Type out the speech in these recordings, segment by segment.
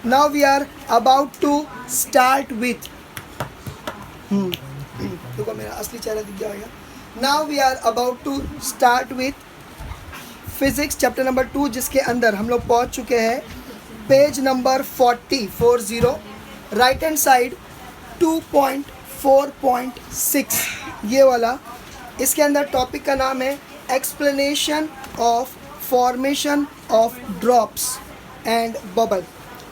Now we are about to start with देखो मेरा असली चेहरा दिख जाएगा. Now we are about to start with physics chapter number 2, जिसके अंदर हम लोग पहुंच चुके हैं page number 40 right hand side 2.4.6 ये वाला. इसके अंदर टॉपिक का नाम है explanation of formation of drops and bubble.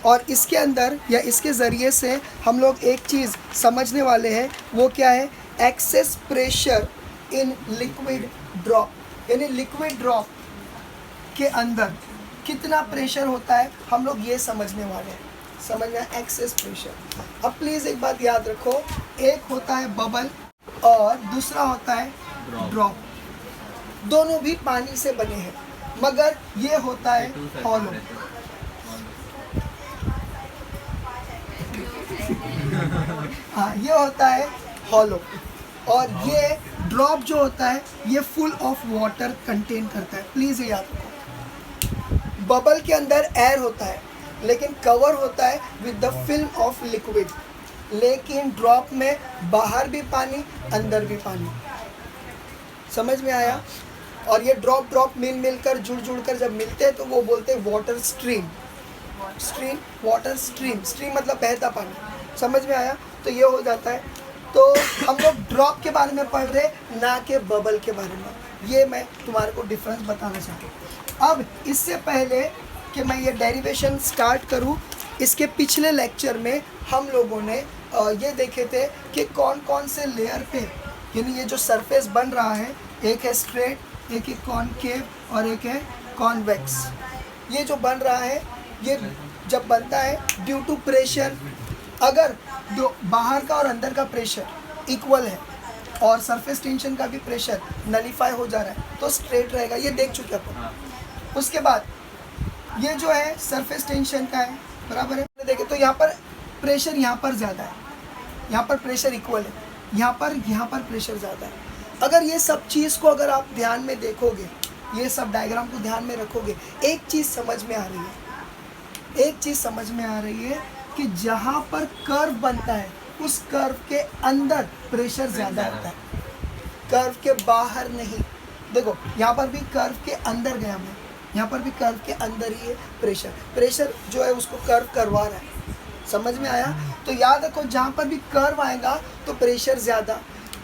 और इसके अंदर या इसके ज़रिए से हम लोग एक चीज़ समझने वाले हैं, वो क्या है, excess pressure in liquid drop. यानी लिक्विड ड्रॉप के अंदर कितना प्रेशर होता है हम लोग ये समझने वाले हैं. समझना एक्सेस प्रेशर. अब प्लीज़ एक बात याद रखो, एक होता है बबल और दूसरा होता है ड्रॉप. दोनों भी पानी से बने हैं, मगर ये होता है हॉलो. हाँ, ये होता है हॉलो. और ये ड्रॉप जो होता है ये फुल ऑफ वाटर कंटेन करता है. प्लीज़ ये याद रखो, बबल के अंदर एयर होता है लेकिन कवर होता है with the film of liquid. लेकिन ड्रॉप में बाहर भी पानी अंदर भी पानी. समझ में आया. और ये ड्रॉप मिल कर जुड़ कर जब मिलते हैं तो वो बोलते हैं वाटर स्ट्रीम. वाटर स्ट्रीम मतलब बहता पानी. समझ में आया. तो ये हो जाता है. तो हम लोग ड्रॉप के बारे में पढ़ रहे ना कि बबल के बारे में. ये मैं तुम्हारे को डिफरेंस बताना चाहता हूँ. अब इससे पहले कि मैं ये डेरिवेशन स्टार्ट करूँ, इसके पिछले लेक्चर में हम लोगों ने ये देखे थे कि कौन कौन से लेयर पे, यानी ये जो सरफेस बन रहा है, एक है स्ट्रेट, एक है कॉनकेव और एक है कॉन्वेक्स. ये जो बन रहा है ये जब बनता है ड्यू टू प्रेशर, अगर जो बाहर का और अंदर का प्रेशर इक्वल है और सरफेस टेंशन का भी प्रेशर नलीफाई हो जा रहा है तो स्ट्रेट रहेगा. ये देख चुके अपन. उसके बाद ये जो है सरफेस टेंशन का है, बराबर है. देखें तो यहाँ पर प्रेशर यहाँ पर ज़्यादा है, यहाँ पर प्रेशर इक्वल है, यहाँ पर प्रेशर ज़्यादा है. अगर ये सब चीज़ को अगर आप ध्यान में देखोगे, ये सब डायग्राम को ध्यान में रखोगे, एक चीज़ समझ में आ रही है कि जहाँ पर कर्व बनता है उस कर्व के अंदर प्रेशर ज़्यादा होता है, कर्व के बाहर नहीं. देखो यहाँ पर भी कर्व के अंदर गया मैं, यहाँ पर भी कर्व के अंदर ही है प्रेशर जो है उसको कर्व करवा रहा है. समझ में आया. तो याद रखो जहाँ पर भी कर्व आएगा तो प्रेशर ज़्यादा.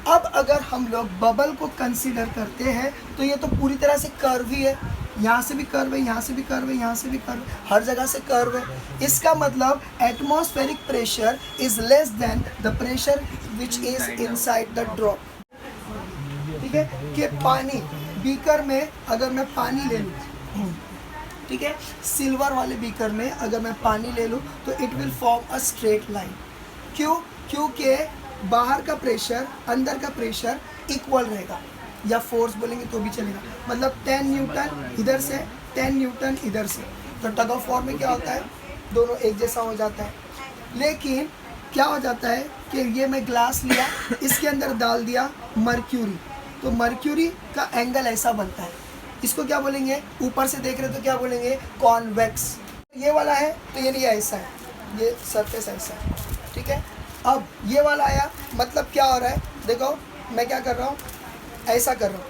अब अगर हम लोग बबल को कंसीडर करते हैं तो ये तो पूरी तरह से कर्व ही है. यहाँ से भी कर्व है, यहाँ से भी कर्व है, यहाँ से भी कर्व है, हर जगह से कर्व है. इसका मतलब atmospheric pressure is less than the pressure which is inside the drop. ठीक है. कि पानी बीकर में अगर मैं पानी ले लूँ, ठीक है, सिल्वर वाले बीकर में अगर मैं पानी ले लूँ तो it will form a straight line. क्योंकि बाहर का प्रेशर अंदर का प्रेशर इक्वल रहेगा, या फोर्स बोलेंगे तो भी चलेगा. मतलब 10 न्यूटन इधर से 10 न्यूटन इधर से, तो टग ऑफ वॉर में क्या होता है, दोनों एक जैसा हो जाता है. लेकिन क्या हो जाता है कि ये मैं ग्लास लिया, इसके अंदर डाल दिया मर्क्यूरी, तो मर्क्यूरी का एंगल ऐसा बनता है. इसको क्या बोलेंगे, ऊपर से देख रहे तो क्या बोलेंगे, कॉन्वेक्स. ये वाला है तो ये नहीं ऐसा है, ये सरफेस ऐसा है. ठीक है. अब ये वाला आया, मतलब क्या हो रहा है, देखो मैं क्या कर रहा हूँ, ऐसा कर रहा हूँ.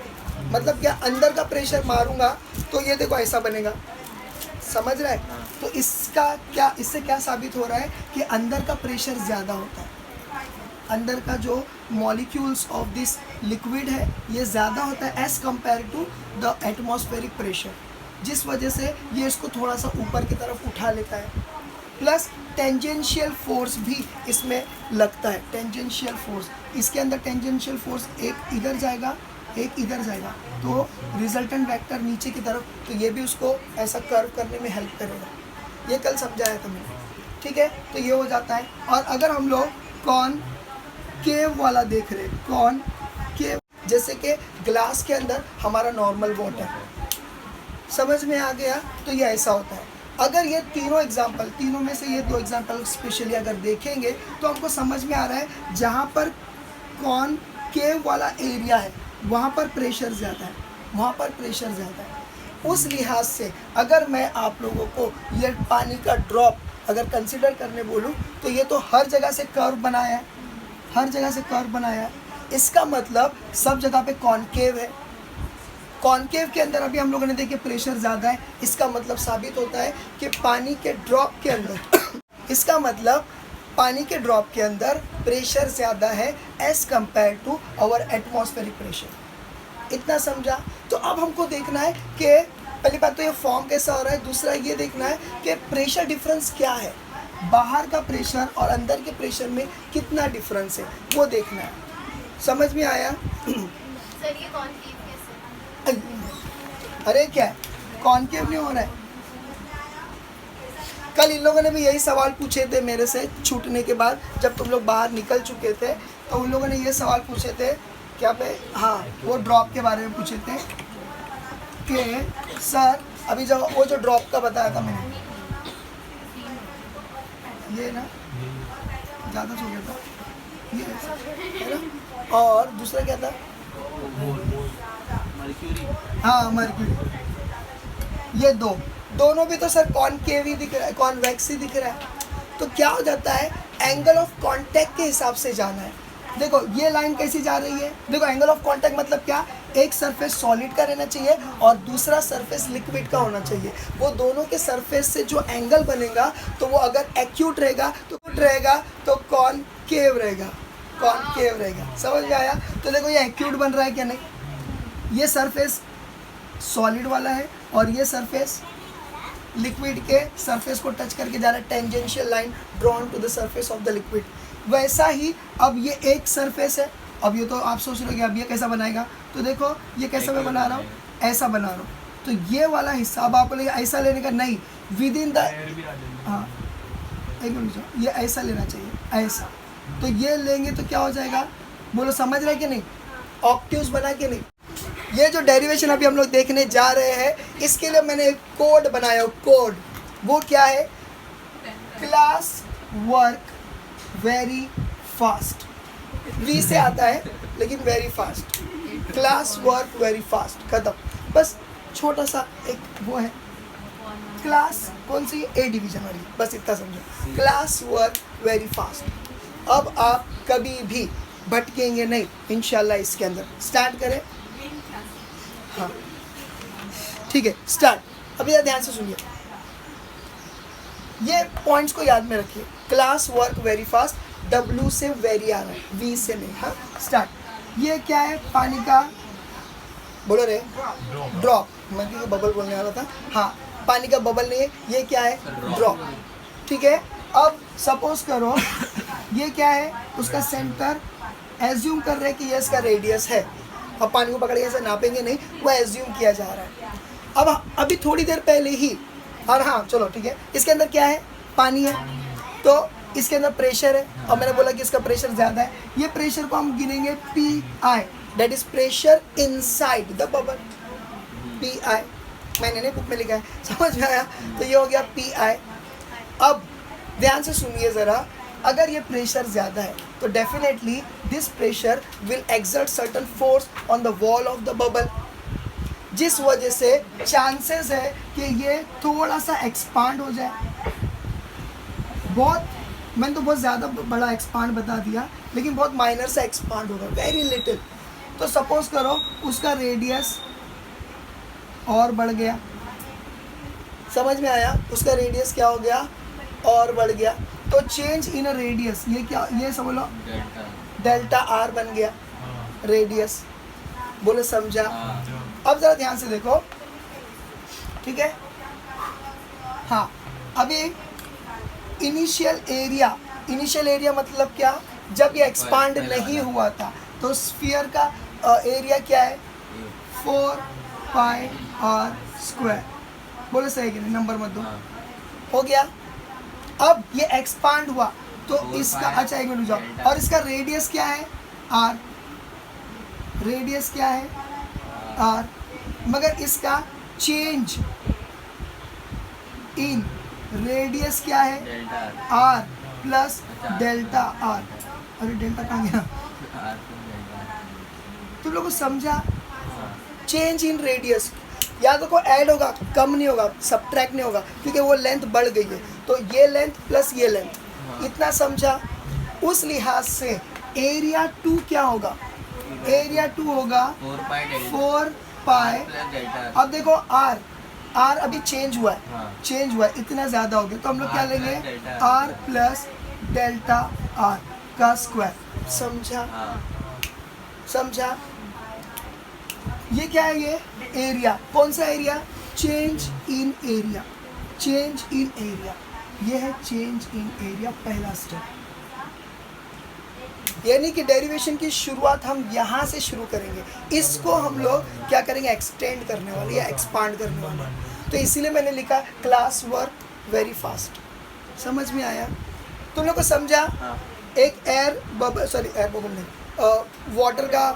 मतलब क्या, अंदर का प्रेशर मारूंगा तो ये देखो ऐसा बनेगा. समझ रहा है. तो इससे क्या साबित हो रहा है कि अंदर का प्रेशर ज़्यादा होता है. अंदर का जो मॉलिक्यूल्स ऑफ दिस लिक्विड है ये ज़्यादा होता है as compare to the atmospheric pressure, जिस वजह से ये इसको थोड़ा सा ऊपर की तरफ उठा लेता है. प्लस टेंजेंशियल फोर्स भी इसमें लगता है. टेंजेंशियल फोर्स, इसके अंदर टेंजेंशियल फोर्स एक इधर जाएगा एक इधर जाएगा, तो रिजल्टेंट वेक्टर नीचे की तरफ, तो ये भी उसको ऐसा कर्व करने में हेल्प करेगा. ये कल समझाया था मैंने. ठीक है. तो ये हो जाता है. और अगर हम लोग कॉनकेव वाला देख रहे, कॉनकेव जैसे कि ग्लास के अंदर हमारा नॉर्मल वाटर, समझ में आ गया. तो ये ऐसा होता है. अगर ये तीनों में से ये 2 एग्जाम्पल स्पेशली अगर देखेंगे तो हमको समझ में आ रहा है जहाँ पर कॉनकेव वाला एरिया है वहाँ पर प्रेशर ज़्यादा है, उस लिहाज से अगर मैं आप लोगों को ये पानी का ड्रॉप अगर कंसिडर करने बोलूँ तो ये तो हर जगह से कर्व बनाया है, हर जगह से कर्व बनाया है। इसका मतलब सब जगह पे कॉनकेव है। कॉनकेव के अंदर अभी हम लोगों ने देखे प्रेशर ज़्यादा है, इसका मतलब साबित होता है कि पानी के ड्रॉप के अंदर इसका मतलब पानी के ड्रॉप के अंदर प्रेशर ज़्यादा है as compare to our atmospheric pressure. इतना समझा? तो अब हमको देखना है कि पहली बात तो ये फॉर्म कैसा हो रहा है, दूसरा ये देखना है कि प्रेशर डिफरेंस क्या है, बाहर का प्रेशर और अंदर के प्रेशर में कितना डिफरेंस है, वो देखना है। समझ में आया? सर ये कॉनकेव कैसे? अरे क्या है, कॉनकेव नहीं हो रहा है। कल इन लोगों ने भी यही सवाल पूछे थे मेरे से छूटने के बाद, जब तुम लोग बाहर निकल चुके थे तो उन लोगों ने ये सवाल पूछे थे क्या पे, हाँ वो ड्रॉप के बारे में पूछे थे कि सर अभी जब वो जो ड्रॉप का बताया था मैंने, ये ना ज़्यादा सो गया था ये है ना, और दूसरा क्या था, हाँ मर्क्यूरी। ये दोनों भी तो सर कॉनकेव ही दिख रहा है, कॉन्वेक्स ही दिख रहा है। तो क्या हो जाता है, एंगल ऑफ कांटेक्ट के हिसाब से जाना है। देखो ये लाइन कैसी जा रही है, देखो एंगल ऑफ कांटेक्ट मतलब क्या, एक सरफेस सॉलिड का रहना चाहिए और दूसरा सरफेस लिक्विड का होना चाहिए। वो दोनों के सरफेस से जो एंगल बनेगा तो वो अगर एक्यूट रहेगा तो कॉनकेव रहेगा, कॉनकेव रहेगा। समझ में आया? तो देखो ये एक्यूट बन रहा है क्या नहीं, ये सरफेस सॉलिड वाला है और ये सरफेस लिक्विड के सरफेस को टच करके जा रहा है, tangential line drawn to the surface of the liquid. वैसा ही अब ये एक सरफेस है, अब ये तो आप सोच रहे हो कि अब ये कैसा बनाएगा, तो देखो ये कैसा मैं बना रहा हूँ, ऐसा बना रहा हूँ। तो ये वाला हिस्सा अब आपको ऐसा लेने का नहीं, विद इन द, हाँ एक मिनट, ये ऐसा लेना चाहिए, ऐसा। तो ये लेंगे तो क्या हो जाएगा, बोलो समझ रहे कि नहीं, ऑक्टिव्स बना के नहीं। ये जो डेरिवेशन अभी हम लोग देखने जा रहे हैं, इसके लिए मैंने एक कोड बनाया, कोड। वो क्या है, क्लास वर्क वेरी फास्ट, वी से आता है लेकिन very fast, class work very fast, खत्म। बस छोटा सा एक वो है, क्लास कौन सी, ए डिवीजन वाली, बस इतना समझो, क्लास वर्क वेरी फास्ट। अब आप कभी भी भटकेंगे नहीं इंशाल्लाह इसके अंदर। स्टार्ट करें, हाँ ठीक है, स्टार्ट। अभी ध्यान से सुनिए, ये पॉइंट्स को याद में रखिए। Class work very fast, W से वेरी आ रहा है, V से नहीं। हाँ स्टार्ट। ये क्या है, पानी का, बोलो रे, ड्रॉप, मैं क्योंकि बबल बोलने वाला था, हाँ पानी का बबल नहीं है, ये क्या है, ड्रॉप, ठीक है। अब सपोज करो ये क्या है, उसका सेंटर, एज्यूम कर रहे हैं कि ये इसका रेडियस है। अब पानी को पकड़ के ऐसे नापेंगे नहीं, वो एज्यूम किया जा रहा है। अब अभी थोड़ी देर पहले ही, और हाँ चलो ठीक है, इसके अंदर क्या है, पानी है, तो इसके अंदर प्रेशर है, और मैंने बोला कि इसका प्रेशर ज़्यादा है। ये प्रेशर को हम गिनेंगे PI, that is pressure inside the bubble, PI। मैंने नहीं बुक में लिखा है, समझ में आया? तो ये हो गया PI। अब ध्यान से सुनिए ज़रा, अगर ये प्रेशर ज़्यादा है तो definitely this pressure will exert certain force on the wall of the bubble, जिस वजह से चांसेस है कि ये थोड़ा सा एक्सपांड हो जाए। बहुत, मैंने तो बहुत ज़्यादा बड़ा एक्सपांड बता दिया, लेकिन बहुत माइनर सा एक्सपांड होगा, वेरी लिटिल। तो सपोज करो उसका रेडियस और बढ़ गया, समझ में आया? उसका रेडियस क्या हो गया, और बढ़ गया। तो चेंज इन अ रेडियस, ये क्या, ये समझ लो डेल्टा R बन गया रेडियस, बोले समझा? अब ज़रा ध्यान से देखो, ठीक है। हाँ अभी इनिशियल एरिया मतलब क्या, जब ये एक्सपांड नहीं हुआ था तो स्फीयर का एरिया क्या है, 4πr²। बोले सही कि नहीं, नंबर मत दो, हो गया। अब ये एक्सपांड हुआ तो इसका, अच्छा एक मिनट जाओ, और इसका रेडियस क्या है, R, रेडियस क्या है R, मगर इसका चेंज इन रेडियस क्या है, R प्लस डेल्टा R। अरे डेल्टा कहाँ गया, तुम लोगों को समझा? चेंज इन रेडियस, याद रखो ऐड होगा, कम नहीं होगा, सबट्रैक्ट नहीं होगा, क्योंकि वो लेंथ बढ़ गई है। तो ये लेंथ प्लस ये लेंथ, इतना समझा। उस लिहाज से एरिया 2 क्या होगा? एरिया 2 होगा 4 पाई। अब देखो आर अभी चेंज हुआ है, चेंज हुआ है, इतना ज़्यादा हो गया, तो हम लोग क्या लेंगे? आर प्लस डेल्टा आर का स्क्वायर। समझा? ये क्या है? ये एरिया। कौन सा एरिया? Change in area. ये है चेंज इन एरिया, पहला स्टेप। यानी कि डेरिवेशन की शुरुआत हम यहाँ से शुरू करेंगे, इसको हम लोग क्या करेंगे? एक्सटेंड करने वाले या एक्सपांड करने वाले। तो इसीलिए मैंने लिखा क्लास वर्क वेरी फास्ट। समझ में आया? तुम लोग को समझा? एक एयर बबल नहीं, वाटर का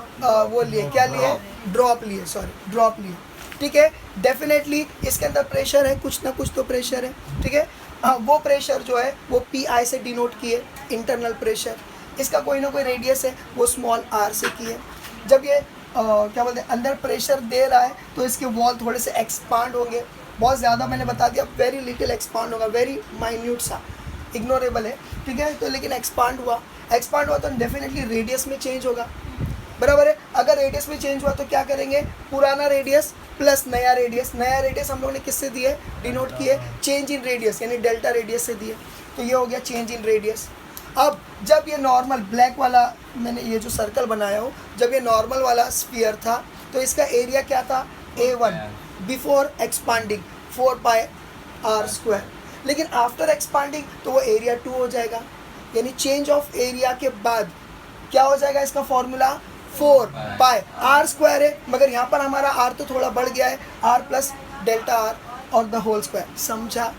वो लिए, क्या लिए? ड्रॉप लिए। ठीक है, डेफिनेटली इसके अंदर प्रेशर है, कुछ ना कुछ तो प्रेशर है। ठीक है, वो प्रेशर जो है वो PI से डिनोट किए, इंटरनल प्रेशर। इसका कोई ना कोई रेडियस है, वो स्मॉल r से किए। जब ये क्या बोलते हैं, अंदर प्रेशर दे रहा है, तो इसके वॉल थोड़े से एक्सपांड होंगे। बहुत ज़्यादा मैंने बता दिया, वेरी लिटिल एक्सपांड होगा, वेरी माइन्यूट सा, इग्नोरेबल है। ठीक है, तो लेकिन एक्सपांड हुआ तो डेफिनेटली रेडियस में चेंज होगा, बराबर है। अगर रेडियस में चेंज हुआ तो क्या करेंगे? पुराना रेडियस प्लस नया रेडियस हम लोगों ने किससे दिए? डिनोट किए चेंज इन रेडियस, यानी डेल्टा रेडियस से दिए। तो ये हो गया चेंज इन रेडियस। अब जब ये नॉर्मल ब्लैक वाला, मैंने ये जो सर्कल बनाया हो, जब ये नॉर्मल वाला स्फीयर था, तो इसका एरिया क्या था? A1 before expanding 4 pi r square. लेकिन आफ्टर एक्सपांडिंग तो वो एरिया 2 हो जाएगा। यानी चेंज ऑफ एरिया के बाद क्या हो जाएगा? इसका फॉर्मूला 4 पाई r स्क्वायर है, मगर यहाँ पर हमारा r तो थोड़ा बढ़ गया है, r प्लस डेल्टा r और द होल स्क्वायर। समझा?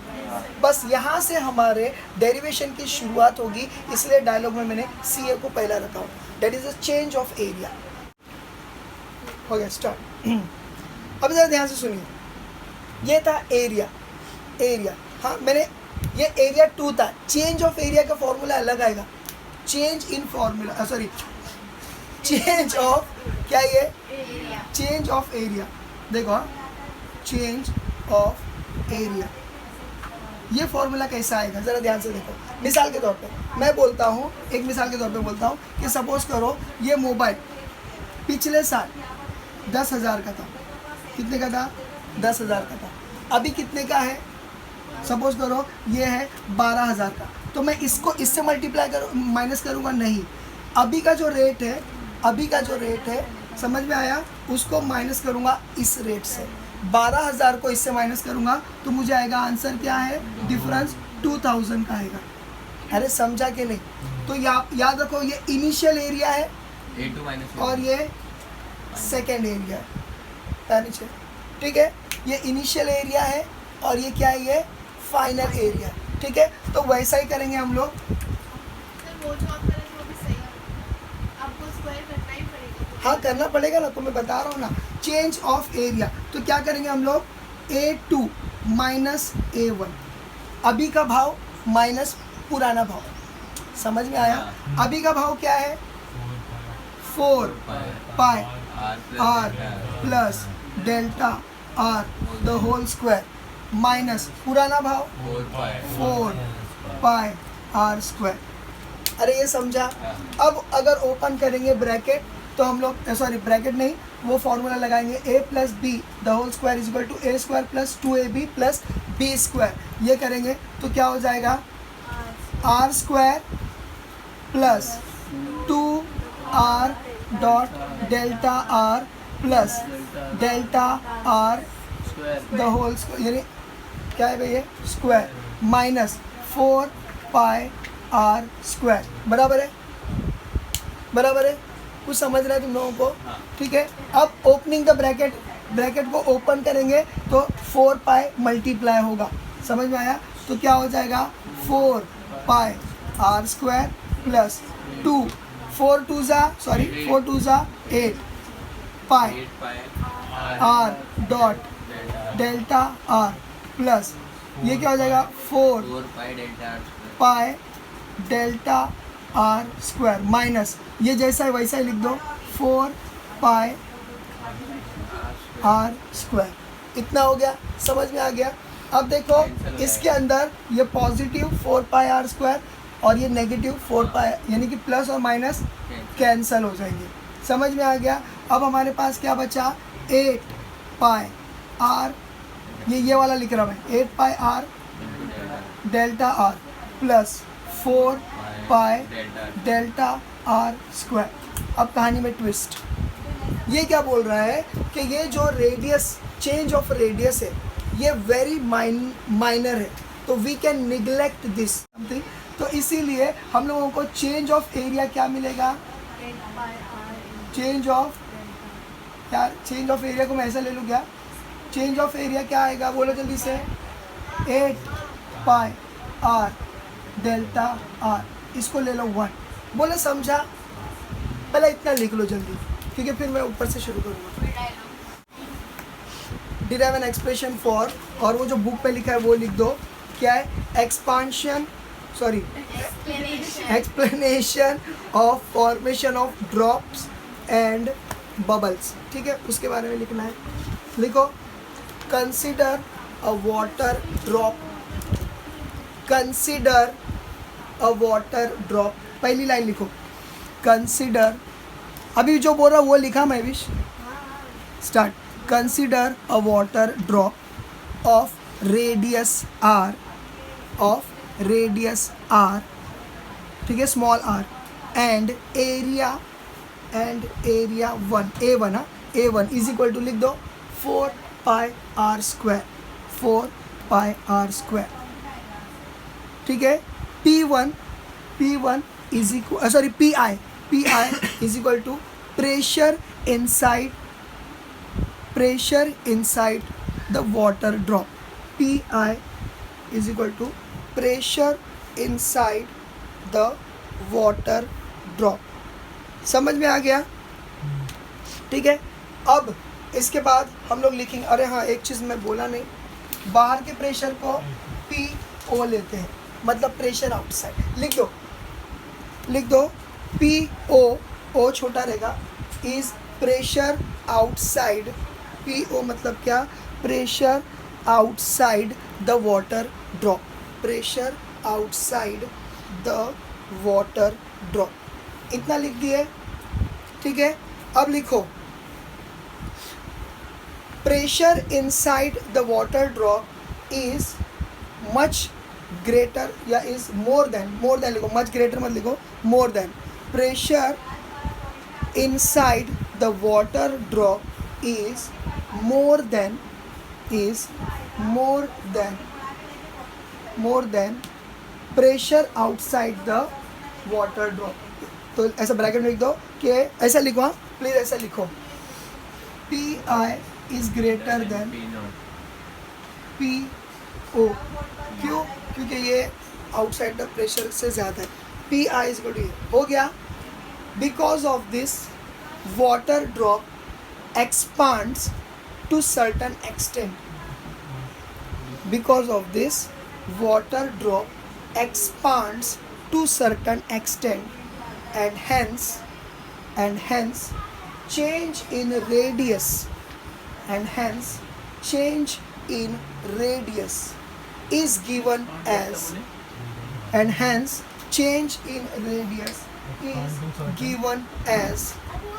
बस यहाँ से हमारे डेरिवेशन की शुरुआत होगी, इसलिए डायलॉग में मैंने CA को पहला रखा हूँ, that is a change of area. हो गया, स्टार्ट। अब जरा ध्यान से सुनिए, ये था एरिया। हाँ, मैंने ये एरिया 2 था। चेंज ऑफ एरिया का फॉर्मूला अलग आएगा, चेंज ऑफ क्या? ये चेंज ऑफ एरिया। देखो, चेंज ऑफ एरिया, ये फॉर्मूला कैसा आएगा? ज़रा ध्यान से देखो। मिसाल के तौर पे मैं बोलता हूँ, एक मिसाल के तौर पे बोलता हूँ कि सपोज़ करो ये मोबाइल पिछले साल 10,000 का था। कितने का था? 10,000 का था। अभी कितने का है? सपोज़ करो ये है 12,000 का। तो मैं इसको इससे मल्टीप्लाई माइनस करूँगा? नहीं, अभी का जो रेट है, समझ में आया? उसको माइनस करूँगा इस रेट से। 12,000 को इससे माइनस करूँगा तो मुझे आएगा आंसर क्या है? डिफरेंस 2000 का आएगा। अरे समझा कि नहीं? तो याद रखो, ये इनिशियल एरिया है और ये सेकेंड एरिया है नीचे। ठीक है, ये इनिशियल एरिया है और ये क्या है? ये फाइनल एरिया। ठीक है, तो वैसा ही करेंगे हम लोग। वो जो आप करें वो भी सही है, आपको स्क्वायर करना ही पड़ेगा। हाँ, करना पड़ेगा ना, तो मैं बता रहा हूँ ना। चेंज ऑफ एरिया, तो क्या करेंगे हम लोग? A2 माइनस A1, अभी का भाव माइनस पुराना भाव। समझ में आया? अभी का भाव क्या है? 4 pi r plus delta r the whole square minus पुराना भाव 4 पाई r स्क्वायर। अरे ये समझा? अब अगर ओपन करेंगे ब्रैकेट, तो हम लोग ब्रैकेट नहीं, वो फॉर्मूला लगाएंगे a plus B the whole square is equal to a square plus 2ab plus b square. ये करेंगे तो क्या हो जाएगा? r square plus 2r dot delta r plus delta r the whole square, यानी क्या है भैया? Square minus 4 pi r square. बराबर है? कुछ समझ रहे हैं तुम लोगों को? ठीक है, अब ओपनिंग द ब्रैकेट को ओपन करेंगे तो 4 पाई मल्टीप्लाई होगा। समझ में आया? तो क्या हो जाएगा? 4 pi r square plus 4 to ज़ा 8 पाई r dot delta r plus ये क्या हो जाएगा? 4 pi delta r square minus ये जैसा है वैसा ही लिख दो, 4 पाई r स्क्वायर। इतना हो गया, समझ में आ गया। अब देखो इसके अंदर ये पॉजिटिव 4 पाई आर स्क्वायर और ये नेगेटिव 4 पाई, यानी कि प्लस और माइनस कैंसिल हो जाएंगे, समझ में आ गया। अब हमारे पास क्या बचा, 8 पाई आर, ये वाला लिख रहा हूँ मैं, 8 pi R delta R plus 4 pi delta R square. अब कहानी में ट्विस्ट, ये क्या बोल रहा है कि ये जो रेडियस, चेंज ऑफ रेडियस है, ये वेरी माइनर है, तो we can neglect this something. तो इसीलिए हम लोगों को चेंज ऑफ एरिया क्या मिलेगा, चेंज ऑफ, यार चेंज ऑफ एरिया को मैं ऐसा ले लूँ क्या, चेंज ऑफ एरिया क्या आएगा, बोलो जल्दी से, 8 पाई आर डेल्टा आर, इसको ले लो 1, बोलो समझा। पहले इतना लिख लो जल्दी, क्योंकि फिर मैं ऊपर से शुरू करूँगा। डिराइव एन एक्सप्रेशन फॉर, और वो जो बुक पे लिखा है वो लिख दो, क्या है, expansion, sorry explanation of formation of drops and bubbles, ठीक है, उसके बारे में लिखना है। लिखो, consider a water drop, consider a water drop, पहली लाइन लिखो, कंसिडर, अभी जो बोल रहा वो लिखा मैं wish, start, consider a water drop of radius R, of radius R, ठीक है, small R, and area 1, A1 is equal to, लिख दो 4 pi R square, 4 pi R square, ठीक है। P1 is equal, sorry PI is equal to pressure inside the water drop, PI is equal to pressure inside the water drop, समझ में आ गया, ठीक है। अब इसके बाद हम लोग लिखेंगे, अरे हाँ एक चीज़ मैं बोला नहीं, बाहर के प्रेशर को PO लेते हैं, मतलब प्रेशर आउटसाइड, लिख दो PO छोटा रहेगा, इज प्रेशर आउटसाइड, PO मतलब क्या, pressure outside the water drop, pressure outside the water drop, इतना लिख दिए, ठीक है। अब लिखो, pressure inside the water drop is much greater, या इज मोर देन लिखो, मच ग्रेटर मत लिखो, more than, pressure inside the water drop is more than pressure outside the water drop. तो ऐसा ब्रैकेट में लिख दो कि ऐसा लिखो, हाँ प्लीज ऐसा लिखो, PI is greater than PO, क्यों, क्योंकि ये आउटसाइड द प्रेशर से ज़्यादा है, PI इज इक्वल टू, हो गया, because of this water drop expands to certain extent, because of this water drop expands to certain extent, and hence change in radius is given as, and hence change in radius is given as,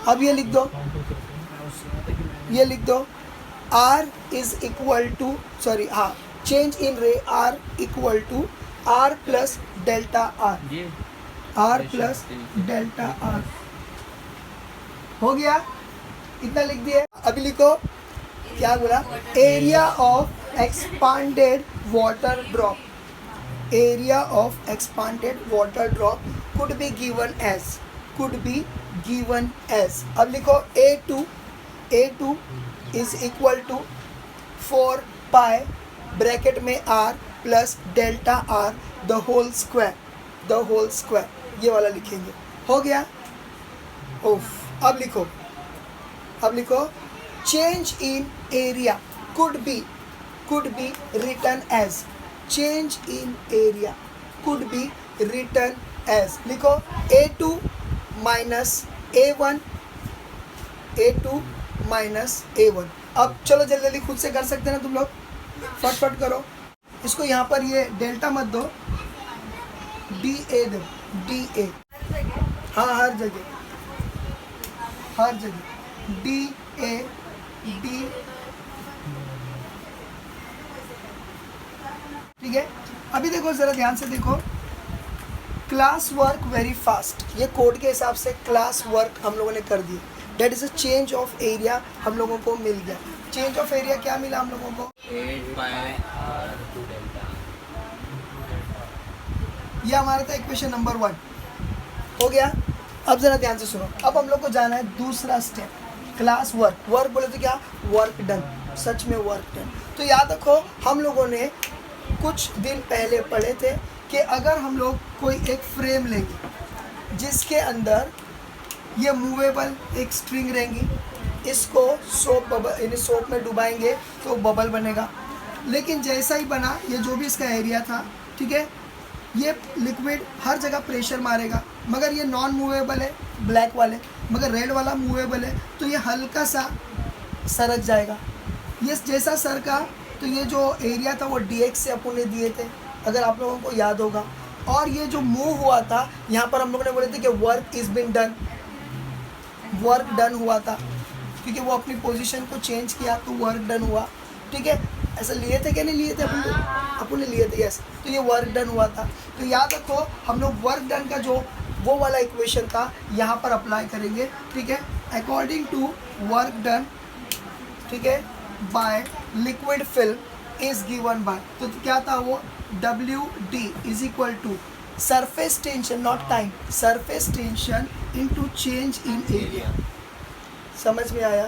अब ये लिख दो R is equal to, sorry, हाँ, change in ray R equal to R plus delta R, R plus delta R, हो गया, इतना लिख दिया। अभी लिखो, क्या बोला, area of expanded water drop, area of expanded water drop could be given as, अब लिखो A2 is equal to 4 pi bracket में R plus delta R the whole square, ये वाला लिखेंगे, हो गया। ओफ, अब लिखो change in area could be written as, change in area could be written as, लिखो A2 minus A1, A2 minus A1, अब चलो जल्दी जल्दी खुद से कर सकते हैं ना तुम लोग, फटफट करो। इसको यहाँ पर ये डेल्टा मत दो, डी ए दो, डी ए, हाँ हर जगह डी ए, डी, ठीक है। अभी देखो ज़रा ध्यान से देखो, क्लास वर्क वेरी फास्ट, ये कोड के हिसाब से क्लास वर्क हम लोगों ने कर दिया। That is a change of area हम लोगों को मिल गया। चेंज ऑफ एरिया क्या मिला हम लोगों को? 8πr2 delta. ये हमारा था इक्वेशन नंबर 1 हो गया। अब ज़रा ध्यान से सुनो, अब हम लोग को जाना है दूसरा स्टेप, क्लास वर्क। वर्क बोले तो क्या? वर्क डन, सच में वर्क डन। तो याद रखो हम लोगों ने कुछ दिन पहले पढ़े थे कि अगर हम लोग कोई एक फ्रेम लेंगे जिसके अंदर ये मूवेबल एक स्ट्रिंग रहेंगी, इसको सोप बबल यानी सोप में डुबाएंगे तो बबल बनेगा। लेकिन जैसा ही बना, ये जो भी इसका एरिया था, ठीक है, ये लिक्विड हर जगह प्रेशर मारेगा, मगर ये नॉन मूवेबल है ब्लैक वाले, मगर रेड वाला मूवेबल है, तो ये हल्का सा सरक जाएगा। ये जैसा सरका तो ये जो एरिया था वो dx से अपन ने दिए थे, अगर आप लोगों को याद होगा। और ये जो मूव हुआ था, यहाँ पर हम लोगों ने बोले थे कि work is been done, work done हुआ था, क्योंकि वो अपनी पोजीशन को चेंज किया तो वर्क डन हुआ, ठीक है। ऐसा लिए थे क्या नहीं लिए थे अपन ने लिए थे, यस। तो ये वर्क डन हुआ था। तो याद रखो हम लोग वर्क डन का जो वो वाला इक्वेशन था यहाँ पर अप्लाई करेंगे, ठीक है। अकॉर्डिंग टू वर्क डन, ठीक है, by liquid film is given by, तो क्या था वो? WD is equal to surface tension, not time, surface tension into change in area. समझ में आया?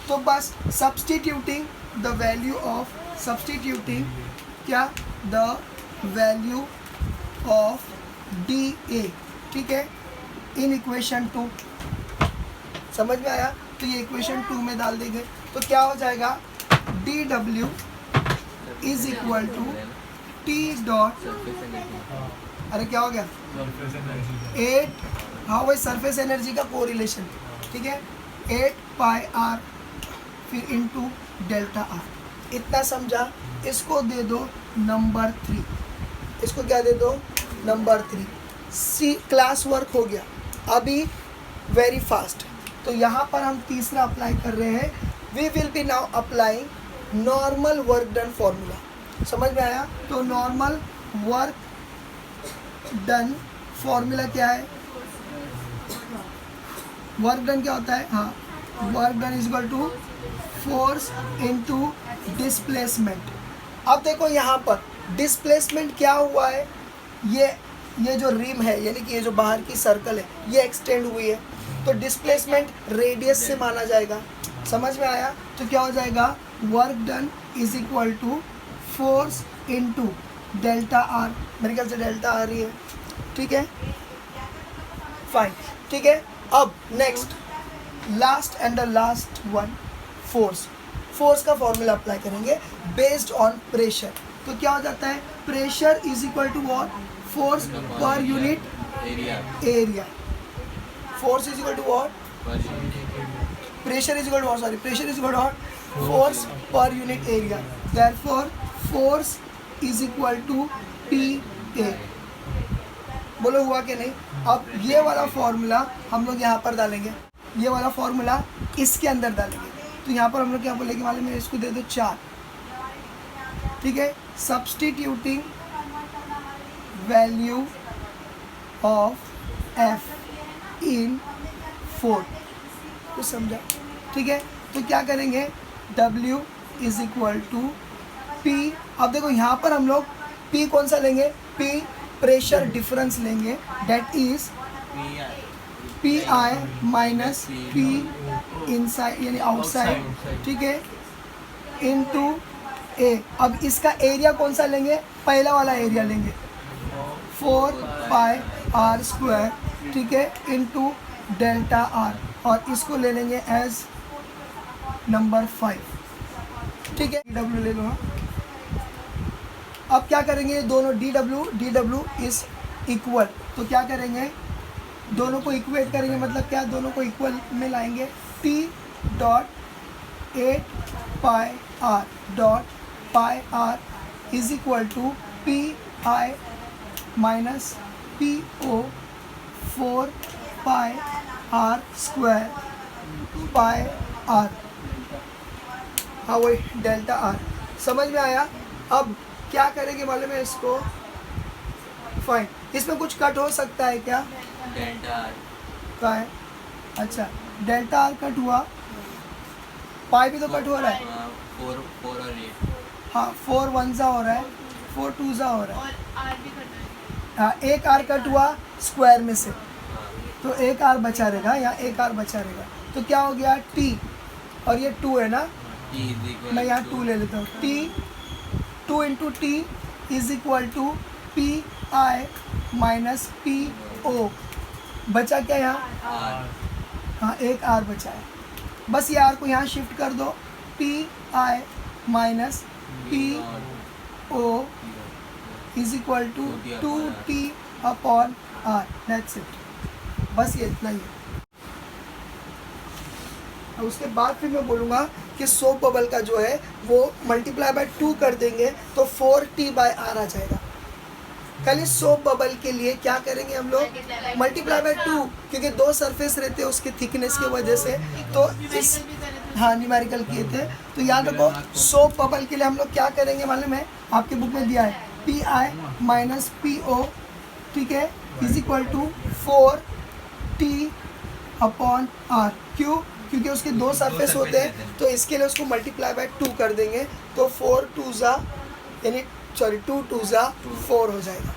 तो बस substituting the value of, substituting क्या? द वैल्यू ऑफ DA, ठीक है, इन इक्वेशन 2। समझ में आया? तो ये इक्वेशन 2 में डाल देंगे तो क्या हो जाएगा? DW is equal to T dot, अरे क्या हो गया? 8, हाँ वही सरफेस एनर्जी का कोरिलेशन, ठीक है, 8πr फिर इंटू डेल्टा R। इतना समझा? इसको दे दो नंबर 3, इसको क्या दे दो? नंबर 3। सी क्लास वर्क हो गया अभी वेरी फास्ट। तो यहाँ पर हम तीसरा अप्लाई कर रहे हैं, we will be now applying normal work done formula. समझ में आया? तो नॉर्मल वर्क डन फॉर्मूला क्या है? वर्क डन क्या होता है? हाँ, work done is equal to force into displacement. अब देखो यहाँ पर डिस्प्लेसमेंट क्या हुआ है, ये जो रिम है यानी कि ये जो बाहर की सर्कल है ये एक्सटेंड हुई है, तो डिस्प्लेसमेंट रेडियस से माना जाएगा। समझ में आया? तो क्या हो जाएगा? Work done is equal to force into delta R, मेरे ख्याल से डेल्टा आर ही है, ठीक है, फाइन, ठीक है। अब next last and the last one, force. Force का फॉर्मूला अप्लाई करेंगे बेस्ड ऑन प्रेशर। तो क्या हो जाता है? Pressure is equal to what? Force per unit area. Force is equal to what? Pressure is equal to what? Sorry, pressure is equal to what? Force per unit area. Therefore force is equal to PA। बोलो हुआ कि नहीं? अब ये वाला formula हम लोग यहाँ पर डालेंगे, ये वाला फॉर्मूला इसके अंदर डालेंगे। तो यहाँ पर हम लोग क्या बोलेंगे मालूम है? इसको दे दो 4, ठीक है। Substituting value of F in 4, कुछ समझा? ठीक है। तो क्या करेंगे? W is equal to P। अब देखो यहाँ पर हम लोग P कौन सा लेंगे? P प्रेशर डिफरेंस लेंगे, that is PI minus P inside यानी आउटसाइड, ठीक है, इनटू A। अब इसका एरिया कौन सा लेंगे? पहला वाला एरिया लेंगे, 4πr², ठीक है, इनटू डेल्टा R, और इसको ले लेंगे एज नंबर 5, ठीक है। DW ले लो। हाँ, अब क्या करेंगे? दोनों DW इज इक्वल, तो क्या करेंगे? दोनों को इक्वेट करेंगे, मतलब क्या? दोनों को इक्वल में लाएंगे। T dot 8 pi R dot pi R is equal to P I minus P O 4 pi R square pi R. हाँ वही डेल्टा आर समझ में आया। अब क्या करेंगे मालूम है इसको, फाइन। इसमें कुछ कट हो सकता है क्या, डेल्टा आर का है, अच्छा डेल्टा आर कट हुआ, पाई भी तो कट हो रहा है, 4 और 8 हाँ 4 1 ज़ा हो रहा है, 4 2 ज़ा हो रहा है, और आर भी करना है। हाँ एक आर कट हुआ स्क्वायर में से, तो एक आर बचा रहेगा, यहाँ एक आर बचा रहेगा, तो क्या हो गया टी, और ये 2 है ना, T is equal मैं यहाँ to 2 ले लेता हूँ, T 2 into T is equal to P I minus P O, बचा क्या यहाँ, R हाँ एक आर बचा है, बस ये आर को यहाँ शिफ्ट कर दो, P I minus P O is equal to 2t upon R, that's it, बस ये इतना ही है। और उसके बाद फिर मैं बोलूँगा कि सोप बबल का जो है वो मल्टीप्लाई बाय 2 कर देंगे तो 4t बाय आर आ जाएगा। कल इस सोप बबल के लिए क्या करेंगे हम लोग, मल्टीप्लाई बाय 2, क्योंकि 2 सरफेस रहते हैं उसके थिकनेस की वजह से, तो इस न्यूमेरिकल भी करे थे। हाँ न्यूमेरिकल किए थे, तो याद रखो सोप बबल के लिए हम लोग क्या करेंगे मालूम है, आपके बुक में दिया है P I minus P O, ठीक है, is equal to 4t upon R. क्यों, क्योंकि उसके 2 सरफेस होते हैं, तो इसके लिए उसको मल्टीप्लाई बाय 2 कर देंगे, तो 4 2 ज़ा यानी सॉरी 2 2 ज़ा 4 हो जाएगा।